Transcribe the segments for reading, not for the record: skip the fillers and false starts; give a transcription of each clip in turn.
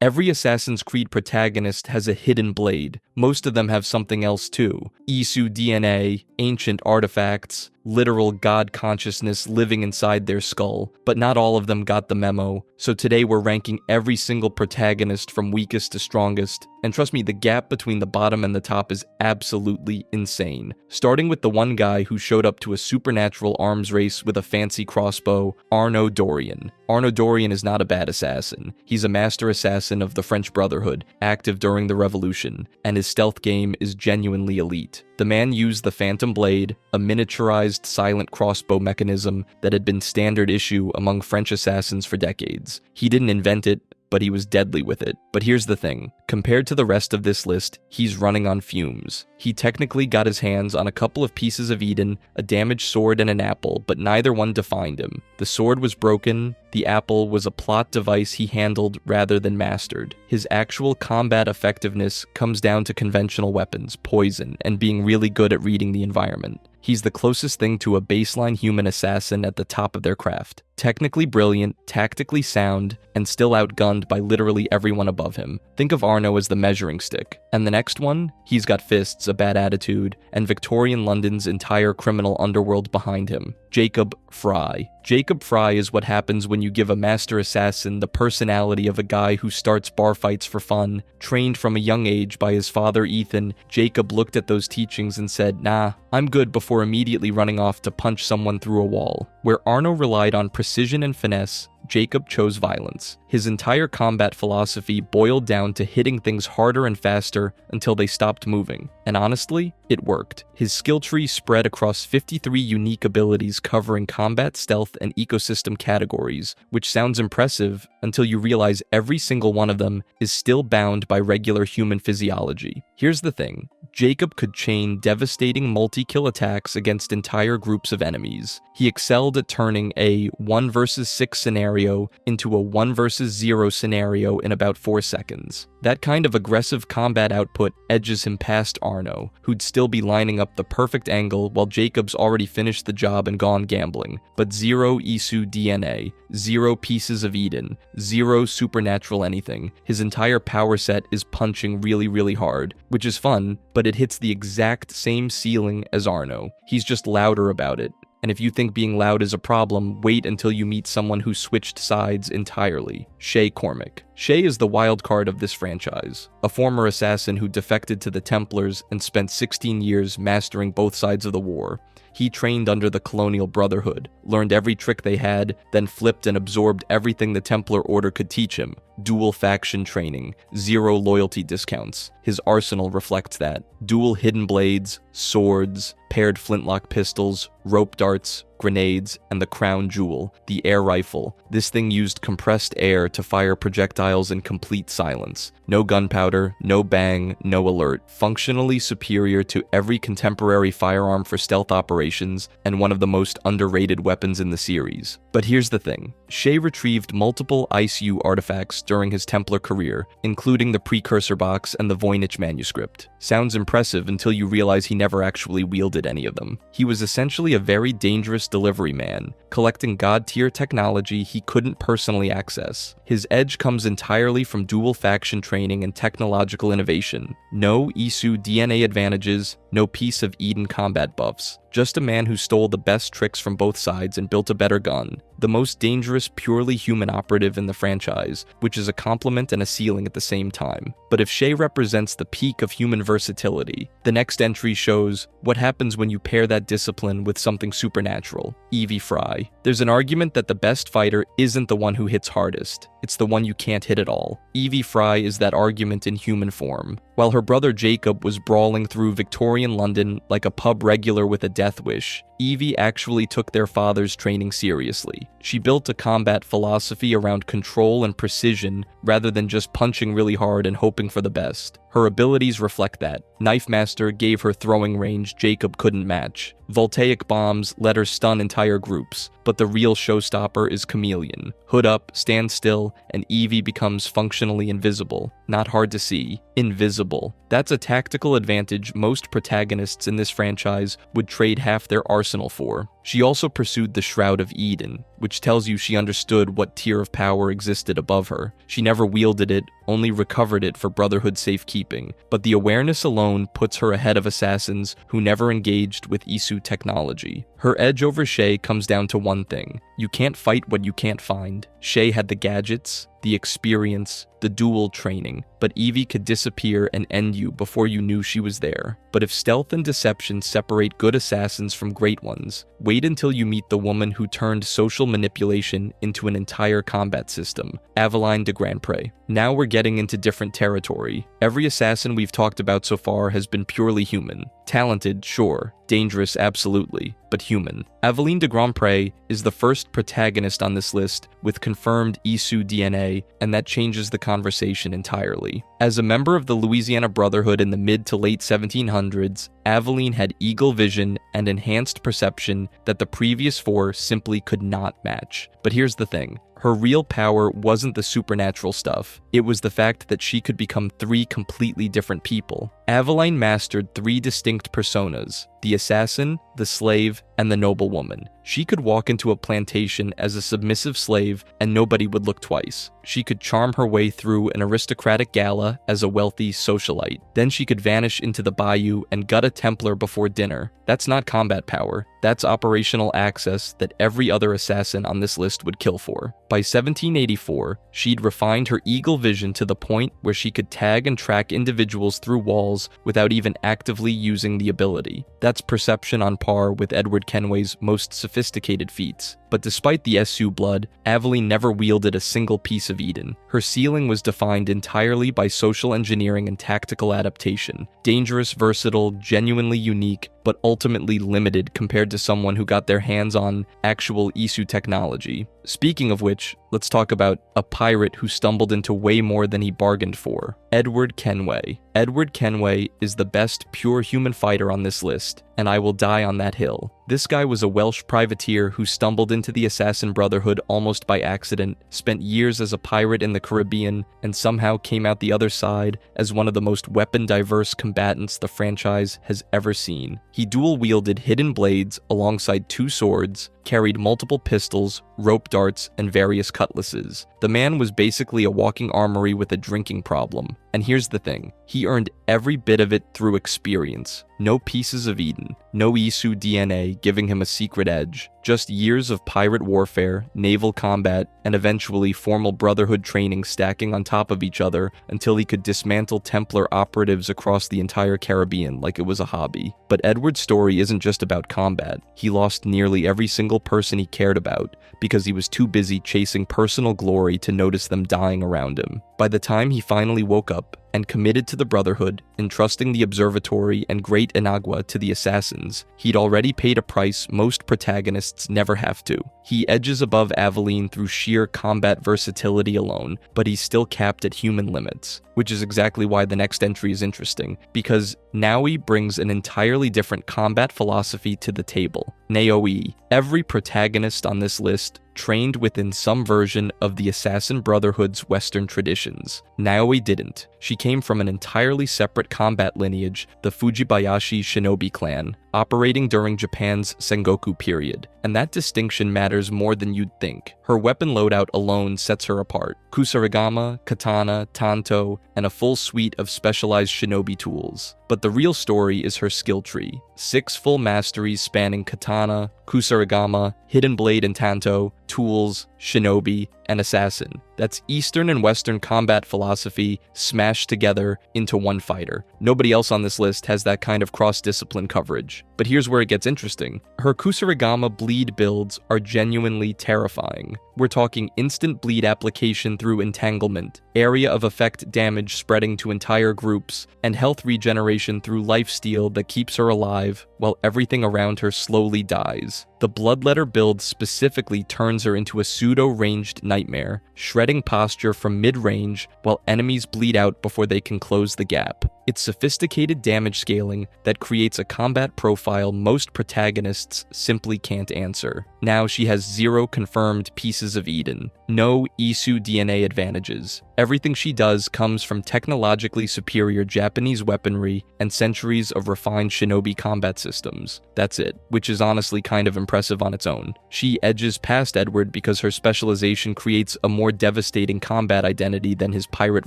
Every Assassin's Creed protagonist has a hidden blade. Most of them have something else too. Isu DNA, ancient artifacts, literal god consciousness living inside their skull, but not all of them got the memo. So today we're ranking every single protagonist from weakest to strongest, and trust me, the gap between the bottom and the top is absolutely insane. Starting with the one guy who showed up to a supernatural arms race with a fancy crossbow, Arnaud Dorian. Arnaud Dorian is not a bad assassin. He's a master assassin of the French Brotherhood, active during the Revolution, and his stealth game is genuinely elite. The man used the Phantom Blade, a miniaturized silent crossbow mechanism that had been standard issue among French assassins for decades. He didn't invent it, but he was deadly with it. But here's the thing, compared to the rest of this list, he's running on fumes. He technically got his hands on a couple of pieces of Eden, a damaged sword and an apple, but neither one defined him. The sword was broken, the apple was a plot device he handled rather than mastered. His actual combat effectiveness comes down to conventional weapons, poison, and being really good at reading the environment. He's the closest thing to a baseline human assassin at the top of their craft. Technically brilliant, tactically sound, and still outgunned by literally everyone above him. Think of Arnaud as the measuring stick. And the next one? He's got fists, a bad attitude, and Victorian London's entire criminal underworld behind him. Jacob Frye. Jacob Frye is what happens when you give a master assassin the personality of a guy who starts bar fights for fun. Trained from a young age by his father Ethan, Jacob looked at those teachings and said, "Nah, I'm good," before immediately running off to punch someone through a wall. Where Arnaud relied on precision and finesse, Jacob chose violence. His entire combat philosophy boiled down to hitting things harder and faster until they stopped moving. And honestly, it worked. His skill tree spread across 53 unique abilities covering combat, stealth, and ecosystem categories, which sounds impressive until you realize every single one of them is still bound by regular human physiology. Here's the thing, Jacob could chain devastating multi-kill attacks against entire groups of enemies. He excelled at turning a 1 versus 6 scenario into a 1 versus 0 scenario in about 4 seconds. That kind of aggressive combat output edges him past Arnaud, who'd still be lining up the perfect angle while Jacob's already finished the job and gone gambling. But 0 Isu DNA, 0 pieces of Eden, 0 supernatural anything. His entire power set is punching really hard, which is fun, but it hits the exact same ceiling as Arnaud. He's just louder about it. And if you think being loud is a problem, wait until you meet someone who switched sides entirely. Shay Cormac. Shay is the wild card of this franchise, a former assassin who defected to the Templars and spent 16 years mastering both sides of the war. He trained under the Colonial Brotherhood, learned every trick they had, then flipped and absorbed everything the Templar Order could teach him. Dual faction training, 0 loyalty discounts. His arsenal reflects that. Dual hidden blades, swords, paired flintlock pistols, rope darts, grenades, and the crown jewel, the air rifle. This thing used compressed air to fire projectiles in complete silence. No gunpowder, no bang, no alert. Functionally superior to every contemporary firearm for stealth operations, and one of the most underrated weapons in the series. But here's the thing. Shay retrieved multiple ICU artifacts during his Templar career, including the precursor box and the Voynich manuscript. Sounds impressive until you realize he never actually wielded any of them. He was essentially a very dangerous delivery man, collecting god-tier technology he couldn't personally access. His edge comes entirely from dual faction training and technological innovation. No Isu DNA advantages, no piece of Eden combat buffs. Just a man who stole the best tricks from both sides and built a better gun. The most dangerous, purely human operative in the franchise, which is a compliment and a ceiling at the same time. But if Shay represents the peak of human versatility, the next entry shows what happens when you pair that discipline with something supernatural. Evie Frye. There's an argument that the best fighter isn't the one who hits hardest. It's the one you can't hit at all. Evie Frye is that argument in human form. While her brother Jacob was brawling through Victorian London like a pub regular with a death wish, Evie actually took their father's training seriously. She built a combat philosophy around control and precision rather than just punching really hard and hoping for the best. Her abilities reflect that. Knife Master gave her throwing range Jacob couldn't match. Voltaic bombs let her stun entire groups, but the real showstopper is Chameleon. Hood up, stand still, and Evie becomes functionally invisible. Not hard to see. Invisible. That's a tactical advantage most protagonists in this franchise would trade half their arsenal for. She also pursued the Shroud of Eden, which tells you she understood what tier of power existed above her. She never wielded it, only recovered it for Brotherhood safekeeping, but the awareness alone puts her ahead of assassins who never engaged with Isu technology. Her edge over Shay comes down to one thing: you can't fight what you can't find. Shay had the gadgets, the experience, the dual training, but Evie could disappear and end you before you knew she was there. But if stealth and deception separate good assassins from great ones, wait until you meet the woman who turned social manipulation into an entire combat system, Aveline de Grandpré. Now we're getting into different territory. Every assassin we've talked about so far has been purely human. Talented, sure. Dangerous, absolutely, but human. Aveline de Grandpré is the first protagonist on this list with confirmed Isu DNA, and that changes the conversation entirely. As a member of the Louisiana Brotherhood in the mid to late 1700s, Aveline had eagle vision and enhanced perception that the previous four simply could not match. But here's the thing. Her real power wasn't the supernatural stuff. It was the fact that she could become three completely different people. Aveline mastered three distinct personas: the assassin, the slave, and the noblewoman. She could walk into a plantation as a submissive slave and nobody would look twice. She could charm her way through an aristocratic gala as a wealthy socialite. Then she could vanish into the bayou and gut a Templar before dinner. That's not combat power. That's operational access that every other assassin on this list would kill for. By 1784, she'd refined her eagle vision to the point where she could tag and track individuals through walls without even actively using the ability. That's perception on par with Edward Kenway's most sophisticated feats. But despite the SU blood, Aveline never wielded a single piece of Eden. Her ceiling was defined entirely by social engineering and tactical adaptation. Dangerous, versatile, genuinely unique, but ultimately limited compared to someone who got their hands on actual Isu technology. Speaking of which, let's talk about a pirate who stumbled into way more than he bargained for. Edward Kenway. Edward Kenway is the best pure human fighter on this list, and I will die on that hill. This guy was a Welsh privateer who stumbled into the Assassin Brotherhood almost by accident, spent years as a pirate in the Caribbean, and somehow came out the other side as one of the most weapon-diverse combatants the franchise has ever seen. He dual-wielded hidden blades alongside two swords, carried multiple pistols, rope darts, and various cutlasses. The man was basically a walking armory with a drinking problem. And here's the thing, he earned every bit of it through experience. No pieces of Eden, no Isu DNA giving him a secret edge, just years of pirate warfare, naval combat, and eventually formal Brotherhood training stacking on top of each other until he could dismantle Templar operatives across the entire Caribbean like it was a hobby. But Edward's story isn't just about combat. He lost nearly every single person he cared about because he was too busy chasing personal glory to notice them dying around him. By the time he finally woke up and committed to the Brotherhood, entrusting the Observatory and Great Inagua to the Assassins, he'd already paid a price most protagonists never have to. He edges above Aveline through sheer combat versatility alone, but he's still capped at human limits, which is exactly why the next entry is interesting, because Naoi brings an entirely different combat philosophy to the table. Naoi. Every protagonist on this list trained within some version of the Assassin Brotherhood's Western traditions. Naoi didn't. She came from an entirely separate combat lineage, the Fujibayashi Shinobi clan, operating during Japan's Sengoku period, and that distinction matters more than you'd think. Her weapon loadout alone sets her apart. Kusarigama, katana, tanto, and a full suite of specialized shinobi tools. But the real story is her skill tree. 6 full masteries spanning katana, kusarigama, hidden blade and tanto, tools, shinobi, and assassin. That's Eastern and Western combat philosophy smashed together into one fighter. Nobody else on this list has that kind of cross-discipline coverage. But here's where it gets interesting. Her Kusarigama bleed builds are genuinely terrifying. We're talking instant bleed application through entanglement, area of effect damage spreading to entire groups, and health regeneration through lifesteal that keeps her alive while everything around her slowly dies. The Bloodletter build specifically turns her into a pseudo-ranged nightmare, shredding posture from mid-range while enemies bleed out before they can close the gap. It's sophisticated damage scaling that creates a combat profile most protagonists simply can't answer. Now she has 0 confirmed pieces of Eden, no Isu DNA advantages, Everything she does comes from technologically superior Japanese weaponry and centuries of refined shinobi combat systems. That's it, which is honestly kind of impressive on its own. She edges past Edward because her specialization creates a more devastating combat identity than his pirate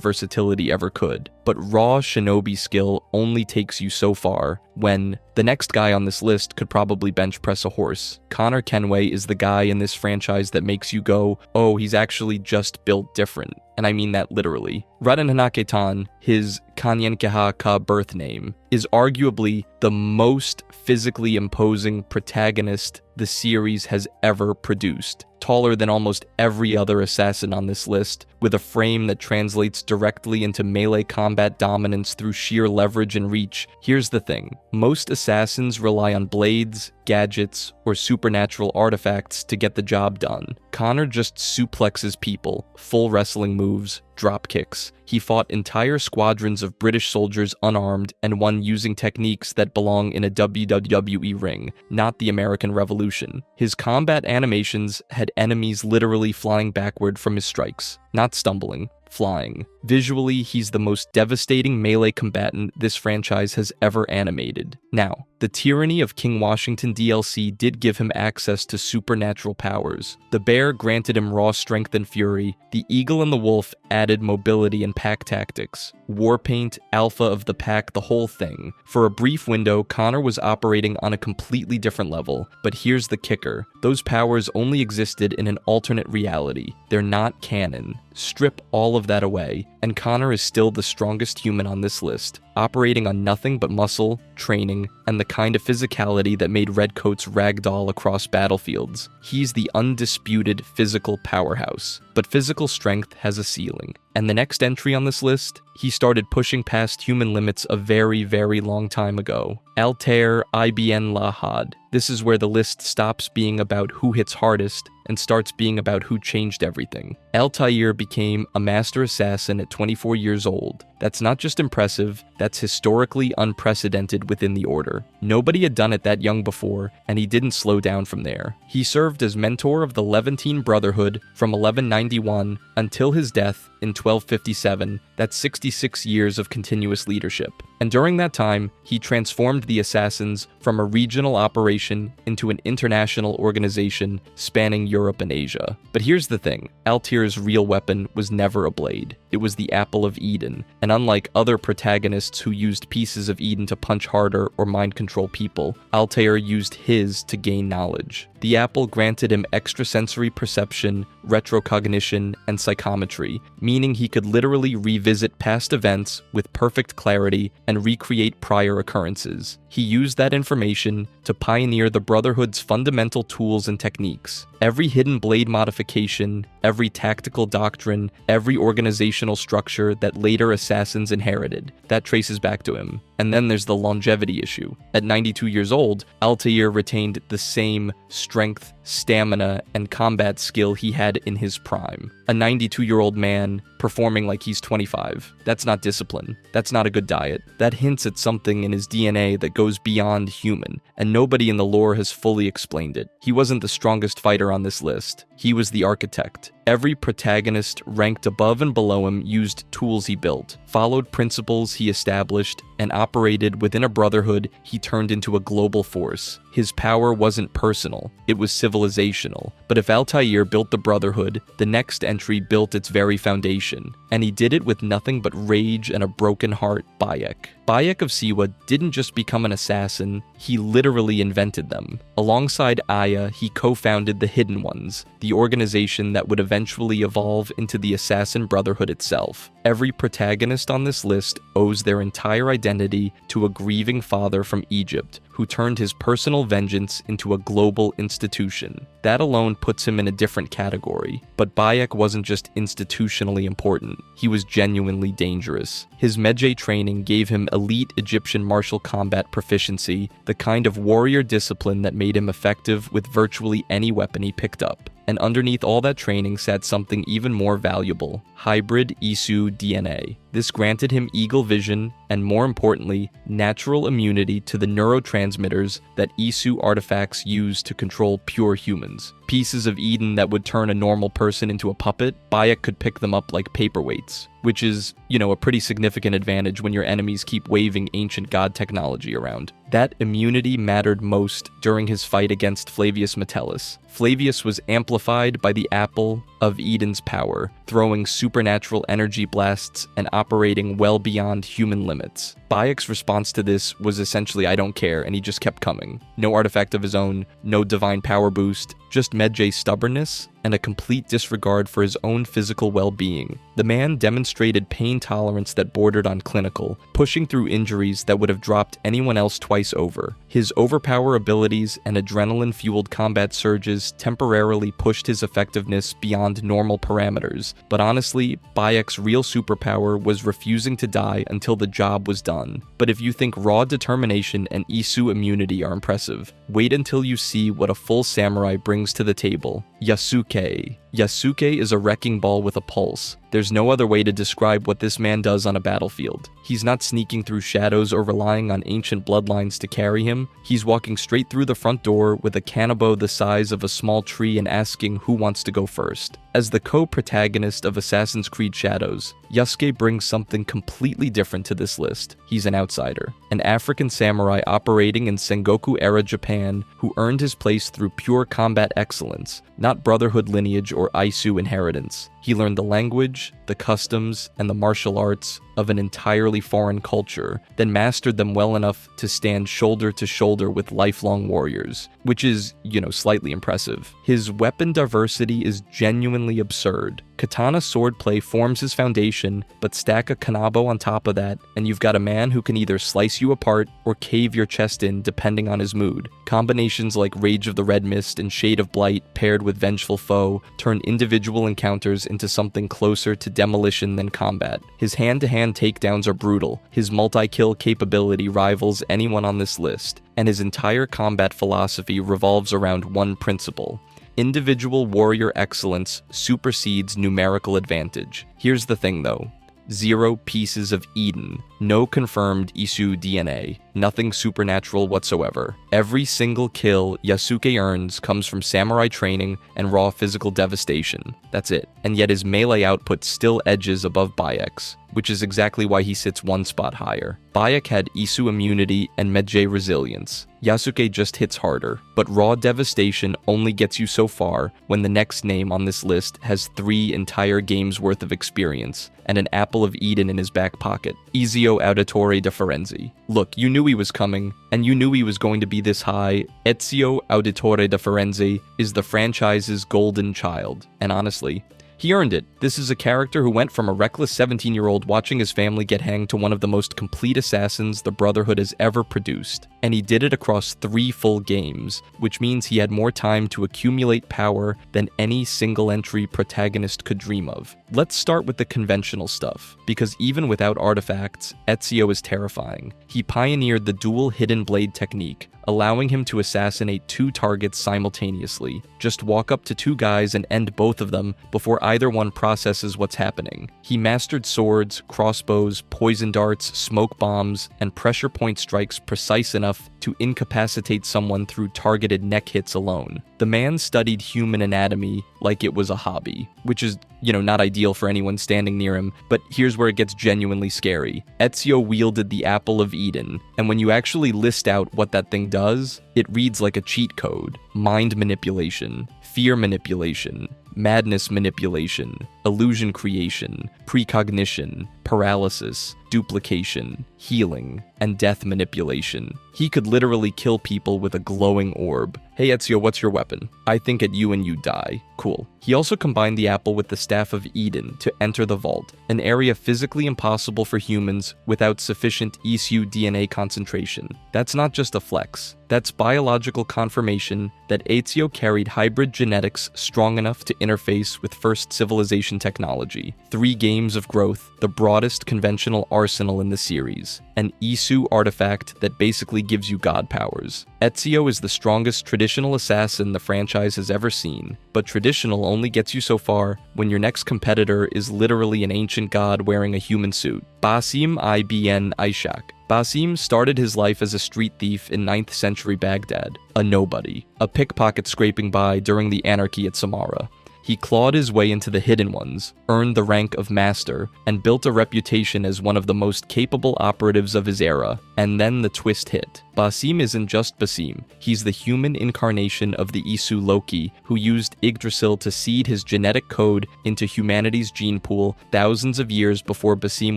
versatility ever could. But raw shinobi skill only takes you so far, when the next guy on this list could probably bench press a horse. Connor Kenway is the guy in this franchise that makes you go, oh, he's actually just built different. And I mean that literally. Raden Hanake-tan, his Kanyenkeha Ka birth name, is arguably the most physically imposing protagonist the series has ever produced. Taller than almost every other assassin on this list, with a frame that translates directly into melee combat dominance through sheer leverage and reach. Here's the thing. Most assassins rely on blades, gadgets, or supernatural artifacts to get the job done. Connor just suplexes people, full wrestling moves, drop kicks. He fought entire squadrons of British soldiers unarmed and won using techniques that belong in a WWE ring, not the American Revolution. His combat animations had enemies literally flying backward from his strikes, not stumbling, flying. Visually, he's the most devastating melee combatant this franchise has ever animated. Now, the Tyranny of King Washington DLC did give him access to supernatural powers. The bear granted him raw strength and fury. The eagle and the wolf added mobility and pack tactics. Warpaint, alpha of the pack, the whole thing. For a brief window, Connor was operating on a completely different level. But here's the kicker. Those powers only existed in an alternate reality. They're not canon. Strip all of that away, and Connor is still the strongest human on this list, operating on nothing but muscle, training, and the kind of physicality that made redcoats ragdoll across battlefields. He's the undisputed physical powerhouse, but physical strength has a ceiling. And the next entry on this list, he started pushing past human limits a very, very long time ago. Altair Ibn Lahad. This is where the list stops being about who hits hardest and starts being about who changed everything. Altair became a master assassin at 24 years old. That's not just impressive, that's historically unprecedented within the Order. Nobody had done it that young before, and he didn't slow down from there. He served as mentor of the Levantine Brotherhood from 1191 until his death in 1257. That's 66 years of continuous leadership. And during that time, he transformed the Assassins from a regional operation into an international organization spanning Europe and Asia. But here's the thing, Altair's real weapon was never a blade. It was the Apple of Eden, and unlike other protagonists who used pieces of Eden to punch harder or mind control people, Altair used his to gain knowledge. The apple granted him extrasensory perception, retrocognition, and psychometry, meaning he could literally revisit past events with perfect clarity and recreate prior occurrences. He used that information to pioneer the Brotherhood's fundamental tools and techniques. Every hidden blade modification, every tactical doctrine, every organizational structure that later assassins inherited, that traces back to him. And then there's the longevity issue. At 92 years old, Altair retained the same strength, stamina, and combat skill he had in his prime. A 92-year-old man performing like he's 25. That's not discipline. That's not a good diet. That hints at something in his DNA that goes beyond human, and nobody in the lore has fully explained it. He wasn't the strongest fighter on this list. He was the architect. Every protagonist ranked above and below him used tools he built, followed principles he established, and operated within a brotherhood he turned into a global force. His power wasn't personal, it was civilizational. But if Altair built the Brotherhood, the next entry built its very foundation. And he did it with nothing but rage and a broken heart, Bayek. Bayek of Siwa didn't just become an assassin, he literally invented them. Alongside Aya, he co-founded the Hidden Ones, the organization that would eventually evolve into the Assassin Brotherhood itself. Every protagonist on this list owes their entire identity to a grieving father from Egypt, who turned his personal vengeance into a global institution. That alone puts him in a different category. But Bayek wasn't just institutionally important, he was genuinely dangerous. His Medjay training gave him elite Egyptian martial combat proficiency, the kind of warrior discipline that made him effective with virtually any weapon he picked up. And underneath all that training sat something even more valuable, hybrid Isu DNA. This granted him eagle vision and, more importantly, natural immunity to the neurotransmitters that Isu artifacts use to control pure humans. Pieces of Eden that would turn a normal person into a puppet, Bayek could pick them up like paperweights, which is, a pretty significant advantage when your enemies keep waving ancient god technology around. That immunity mattered most during his fight against Flavius Metellus. Flavius was amplified by the apple of Eden's power, throwing supernatural energy blasts and operating well beyond human limits. Bayek's response to this was essentially I don't care, and he just kept coming. No artifact of his own, no divine power boost, just Medjay's stubbornness and a complete disregard for his own physical well-being. The man demonstrated pain tolerance that bordered on clinical, pushing through injuries that would have dropped anyone else twice over. His overpower abilities and adrenaline-fueled combat surges temporarily pushed his effectiveness beyond normal parameters, but honestly, Bayek's real superpower was refusing to die until the job was done. But if you think raw determination and Isu immunity are impressive, wait until you see what a full samurai brings to the table. Yasuke. Yasuke is a wrecking ball with a pulse. There's no other way to describe what this man does on a battlefield. He's not sneaking through shadows or relying on ancient bloodlines to carry him. He's walking straight through the front door with a kanabo the size of a small tree and asking who wants to go first. As the co-protagonist of Assassin's Creed Shadows, Yasuke brings something completely different to this list. He's an outsider, an African samurai operating in Sengoku-era Japan who earned his place through pure combat excellence, not brotherhood lineage or Isu inheritance. He learned the language, the customs, and the martial arts of an entirely foreign culture, then mastered them well enough to stand shoulder to shoulder with lifelong warriors, which is, slightly impressive. His weapon diversity is genuinely absurd. Katana swordplay forms his foundation, but stack a kanabo on top of that, and you've got a man who can either slice you apart or cave your chest in depending on his mood. Combinations like Rage of the Red Mist and Shade of Blight paired with Vengeful Foe turn individual encounters into something closer to demolition than combat. His hand-to-hand takedowns are brutal, his multi-kill capability rivals anyone on this list, and his entire combat philosophy revolves around one principle. Individual warrior excellence supersedes numerical advantage. Here's the thing though. 0 pieces of Eden, no confirmed Isu DNA, nothing supernatural whatsoever. Every single kill Yasuke earns comes from samurai training and raw physical devastation. That's it. And yet his melee output still edges above Bayek's, which is exactly why he sits one spot higher. Bayek had Isu immunity and Medjay resilience. Yasuke just hits harder, but raw devastation only gets you so far when the next name on this list has 3 entire games worth of experience and an apple of Eden in his back pocket. Ezio Auditore de Firenze. Look, you knew he was coming, and you knew he was going to be this high. Ezio Auditore de Firenze is the franchise's golden child, and honestly, he earned it. This is a character who went from a reckless 17-year-old watching his family get hanged to one of the most complete assassins the Brotherhood has ever produced. And he did it across 3 full games, which means he had more time to accumulate power than any single-entry protagonist could dream of. Let's start with the conventional stuff, because even without artifacts, Ezio is terrifying. He pioneered the dual hidden blade technique, allowing him to assassinate 2 targets simultaneously. Just walk up to 2 guys and end both of them before either one processes what's happening. He mastered swords, crossbows, poison darts, smoke bombs, and pressure point strikes precise enough to incapacitate someone through targeted neck hits alone. The man studied human anatomy like it was a hobby, which is, not ideal for anyone standing near him, but here's where it gets genuinely scary. Ezio wielded the Apple of Eden, and when you actually list out what that thing does, it reads like a cheat code. Mind manipulation, fear manipulation, madness manipulation, illusion creation, precognition, paralysis, duplication, healing, and death manipulation. He could literally kill people with a glowing orb. Hey Ezio, what's your weapon? I think at you and you die. Cool. He also combined the apple with the Staff of Eden to enter the vault, an area physically impossible for humans without sufficient Isu DNA concentration. That's not just a flex. That's biological confirmation that Ezio carried hybrid genetics strong enough to interface with first civilization technology, 3 games of growth, the broadest conventional arsenal in the series, an Isu artifact that basically gives you god powers. Ezio is the strongest traditional assassin the franchise has ever seen, but traditional only gets you so far when your next competitor is literally an ancient god wearing a human suit. Basim ibn Ishaq. Basim started his life as a street thief in 9th century Baghdad, a nobody, a pickpocket scraping by during the anarchy at Samarra. He clawed his way into the Hidden Ones, earned the rank of Master, and built a reputation as one of the most capable operatives of his era. And then the twist hit. Basim isn't just Basim, he's the human incarnation of the Isu Loki, who used Yggdrasil to seed his genetic code into humanity's gene pool thousands of years before Basim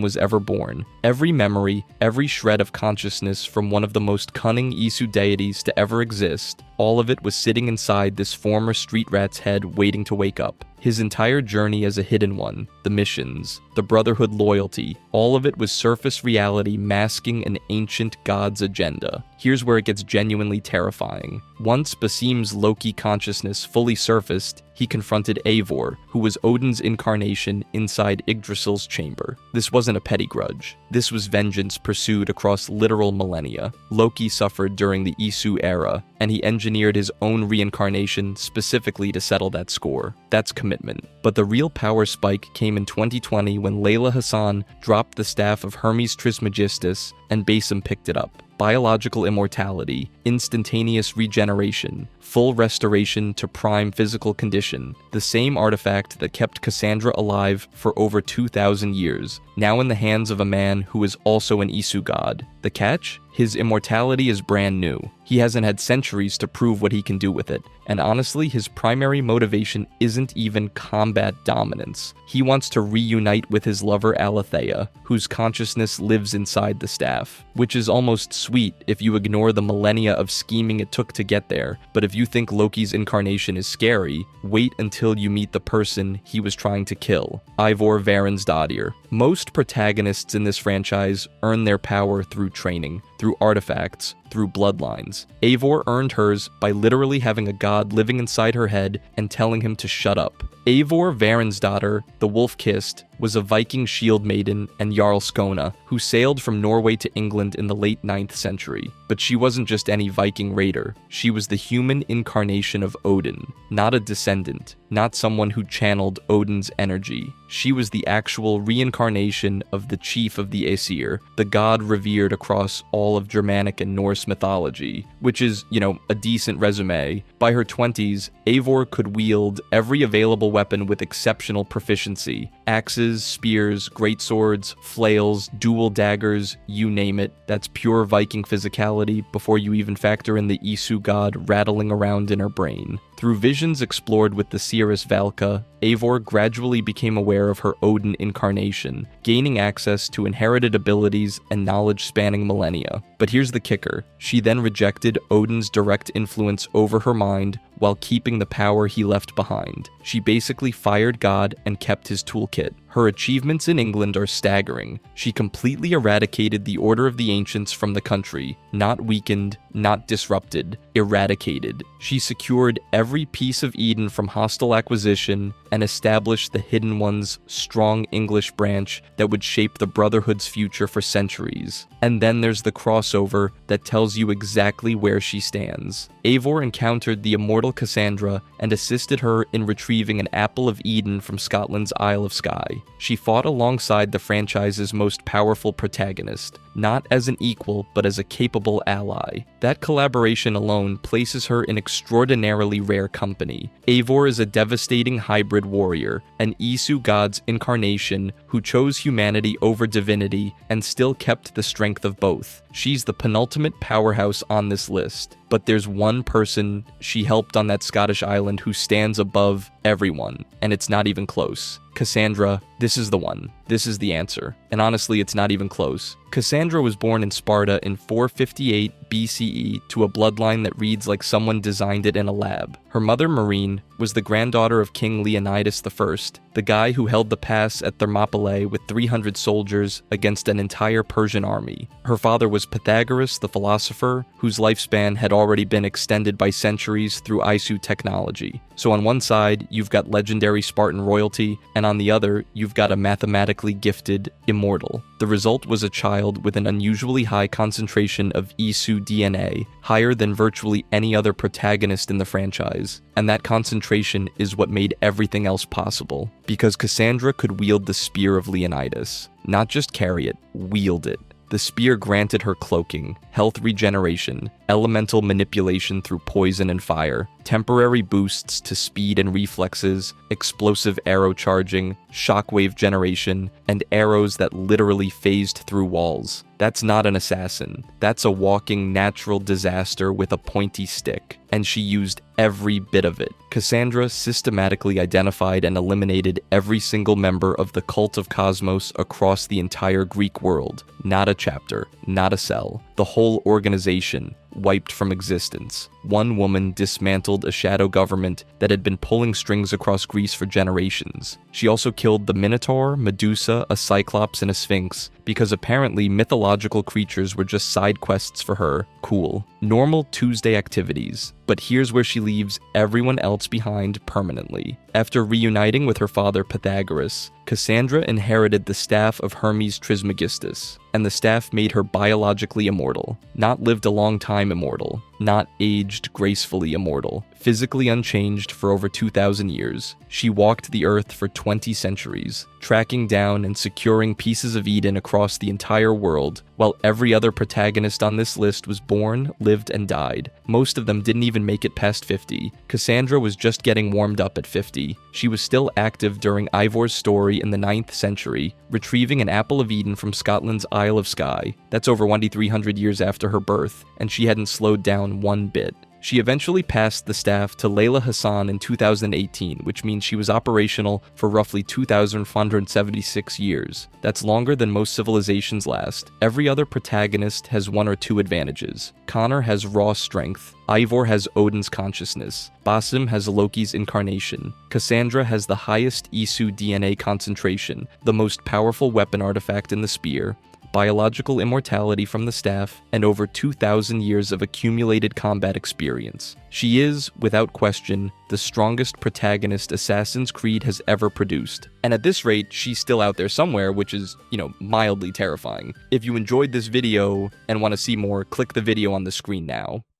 was ever born. Every memory, every shred of consciousness from one of the most cunning Isu deities to ever exist, all of it was sitting inside this former street rat's head waiting to wake up. His entire journey as a hidden one, the missions, the Brotherhood loyalty, all of it was surface reality masking an ancient god's agenda. Here's where it gets genuinely terrifying. Once Basim's Loki consciousness fully surfaced, he confronted Eivor, who was Odin's incarnation inside Yggdrasil's chamber. This wasn't a petty grudge. This was vengeance pursued across literal millennia. Loki suffered during the Isu era, and he engineered his own reincarnation specifically to settle that score. That's commitment. But the real power spike came in 2020 when Layla Hassan dropped the staff of Hermes Trismegistus and Basim picked it up. Biological immortality, instantaneous regeneration, full restoration to prime physical condition, the same artifact that kept Cassandra alive for over 2,000 years, now in the hands of a man who is also an Isu god. The catch? His immortality is brand new. He hasn't had centuries to prove what he can do with it, and honestly, his primary motivation isn't even combat dominance. He wants to reunite with his lover Alethea, whose consciousness lives inside the staff, which is almost sweet if you ignore the millennia of scheming it took to get there, but if you think Loki's incarnation is scary, wait until you meet the person he was trying to kill, Eivor Varinsdottir. Most protagonists in this franchise earn their power through training, through artifacts, through bloodlines. Eivor earned hers by literally having a god living inside her head and telling him to shut up. Eivor Varinsdottir, the Wolf-Kissed, was a Viking shield maiden and Jarl Skona, who sailed from Norway to England in the late 9th century. But she wasn't just any Viking raider. She was the human incarnation of Odin, not a descendant, not someone who channeled Odin's energy. She was the actual reincarnation of the chief of the Aesir, the god revered across all of Germanic and Norse mythology, which is, a decent resume. By her 20s, Eivor could wield every available weapon with exceptional proficiency. Axes, spears, greatswords, flails, dual daggers, you name it. That's pure Viking physicality before you even factor in the Isu god rattling around in her brain. Through visions explored with the seeress Valka, Eivor gradually became aware of her Odin incarnation, gaining access to inherited abilities and knowledge spanning millennia. But here's the kicker. She then rejected Odin's direct influence over her mind while keeping the power he left behind. She basically fired God and kept his toolkit. Her achievements in England are staggering. She completely eradicated the Order of the Ancients from the country, not weakened, not disrupted, eradicated. She secured every piece of Eden from hostile acquisition and established the Hidden One's strong English branch that would shape the Brotherhood's future for centuries. And then there's the crossover that tells you exactly where she stands. Eivor encountered the immortal Cassandra and assisted her in retrieving an Apple of Eden from Scotland's Isle of Skye. She fought alongside the franchise's most powerful protagonist, not as an equal, but as a capable ally. That collaboration alone places her in extraordinarily rare company. Eivor is a devastating hybrid warrior, an Isu god's incarnation who chose humanity over divinity and still kept the strength of both. She's the penultimate powerhouse on this list, but there's one person she helped on that Scottish island who stands above everyone, and it's not even close. Cassandra, this is the one. This is the answer, and honestly, it's not even close. Cassandra was born in Sparta in 458 BCE to a bloodline that reads like someone designed it in a lab. Her mother, Marine, was the granddaughter of King Leonidas I, the guy who held the pass at Thermopylae with 300 soldiers against an entire Persian army. Her father was Pythagoras, the philosopher, whose lifespan had already been extended by centuries through ISU technology. So on one side, you've got legendary Spartan royalty, and on the other, you've got a mathematically gifted immortal. The result was a child with an unusually high concentration of ISU DNA, higher than virtually any other protagonist in the franchise. And that concentration is what made everything else possible, because Cassandra could wield the spear of Leonidas. Not just carry it, wield it. The spear granted her cloaking, health regeneration, elemental manipulation through poison and fire, temporary boosts to speed and reflexes, explosive arrow charging, shockwave generation, and arrows that literally phased through walls. That's not an assassin. That's a walking natural disaster with a pointy stick, and she used every bit of it. Cassandra systematically identified and eliminated every single member of the cult of Cosmos across the entire Greek world. Not a chapter, not a cell. The whole organization wiped from existence. One woman dismantled a shadow government that had been pulling strings across Greece for generations. She also killed the Minotaur, Medusa, a Cyclops, and a Sphinx, because apparently mythological creatures were just side quests for her. Cool. Normal Tuesday activities. But here's where she leaves everyone else behind permanently. After reuniting with her father Pythagoras, Cassandra inherited the staff of Hermes Trismegistus, and the staff made her biologically immortal. Not lived a long time immortal. Not aged gracefully immortal. Physically unchanged for over 2,000 years. She walked the earth for 20 centuries, tracking down and securing pieces of Eden across the entire world, while every other protagonist on this list was born, lived, and died. Most of them didn't even make it past 50. Cassandra was just getting warmed up at 50. She was still active during Ivor's story in the 9th century, retrieving an apple of Eden from Scotland's Isle of Skye. That's over 2,300 years after her birth, and she hadn't slowed down one bit. She eventually passed the staff to Layla Hassan in 2018, which means she was operational for roughly 2,476 years. That's longer than most civilizations last. Every other protagonist has one or two advantages. Connor has raw strength. Ivor has Odin's consciousness. Basim has Loki's incarnation. Cassandra has the highest ISU DNA concentration, the most powerful weapon artifact in the spear, biological immortality from the staff, and over 2,000 years of accumulated combat experience. She is, without question, the strongest protagonist Assassin's Creed has ever produced. And at this rate, she's still out there somewhere, which is, mildly terrifying. If you enjoyed this video and want to see more, click the video on the screen now.